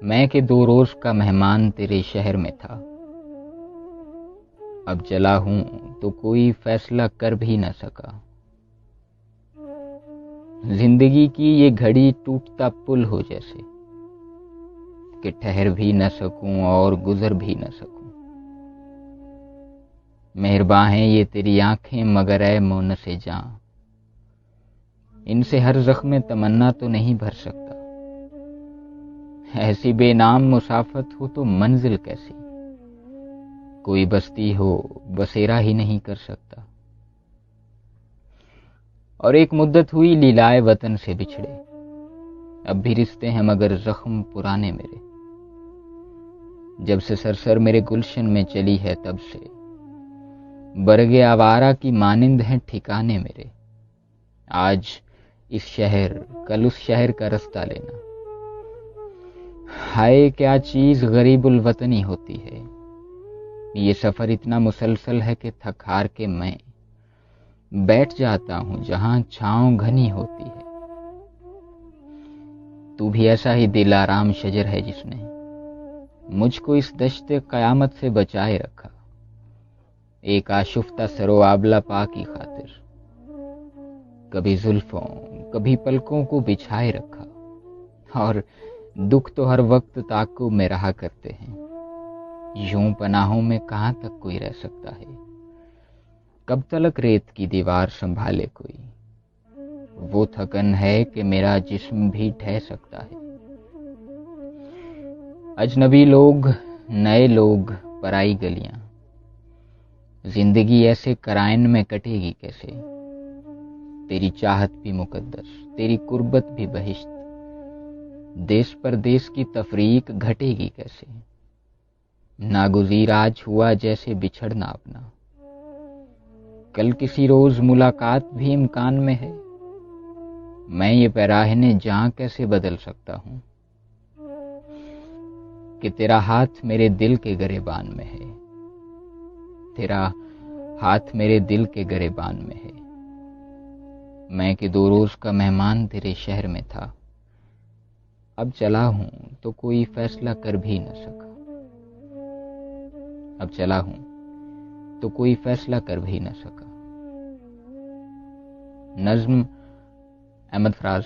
میں کہ 2 روز کا مہمان تیرے شہر میں تھا، اب چلا ہوں تو کوئی فیصلہ کر بھی نہ سکا۔ زندگی کی یہ گھڑی ٹوٹتا پل ہو جیسے کہ ٹھہر بھی نہ سکوں اور گزر بھی نہ سکوں۔ مہرباں ہیں یہ تیری آنکھیں مگر اے مونس جاں، ان سے ہر زخم تمنا تو نہیں بھر سکتا۔ ایسی بے نام مسافت ہو تو منزل کیسی، کوئی بستی ہو بسیرا ہی نہیں کر سکتا۔ اور ایک مدت ہوئی لیلائے وطن سے بچھڑے، اب بھی رشتے ہیں مگر زخم پرانے میرے۔ جب سے سرسر میرے گلشن میں چلی ہے تب سے برگ آوارہ کی مانند ہیں ٹھکانے میرے۔ آج اس شہر کل اس شہر کا رستہ لینا، ہائے کیا چیز غریب الوطنی ہوتی ہے۔ یہ سفر اتنا مسلسل ہے کہ تھک ہار کے میں بیٹھ جاتا ہوں جہاں چھاؤں گھنی ہوتی ہے۔ تو بھی ایسا ہی دل آرام شجر ہے جس نے مجھ کو اس دشت قیامت سے بچائے رکھا، ایک آشفتہ سر و آبلہ پا کی خاطر کبھی زلفوں کبھی پلکوں کو بچھائے رکھا۔ اور دکھ تو ہر وقت تعاقب میں رہا کرتے ہیں، یوں پناہوں میں کہاں تک کوئی رہ سکتا ہے۔ کب تلک ریت کی دیوار سنبھالے کوئی، وہ تھکن ہے کہ میرا جسم بھی ڈھہ سکتا ہے۔ اجنبی لوگ نئے لوگ پرائی گلیاں، زندگی ایسے کرائن میں کٹے گی کیسے؟ تیری چاہت بھی مقدس، تیری قربت بھی بہشت، دیس پردیس کی تفریق گھٹے گی کیسے؟ ناگزیر آج ہوا جیسے بچھڑنا اپنا، کل کسی روز ملاقات بھی امکان میں ہے۔ میں یہ پیراہنے جاں کیسے بدل سکتا ہوں کہ تیرا ہاتھ میرے دل کے گریبان میں ہے، تیرا ہاتھ میرے دل کے گریبان میں ہے۔ میں کہ 2 روز کا مہمان تیرے شہر میں تھا، اب چلا ہوں تو کوئی فیصلہ کر بھی نہ سکا۔ اب چلا ہوں تو کوئی فیصلہ کر بھی نہ سکا۔ نظم احمد فراز۔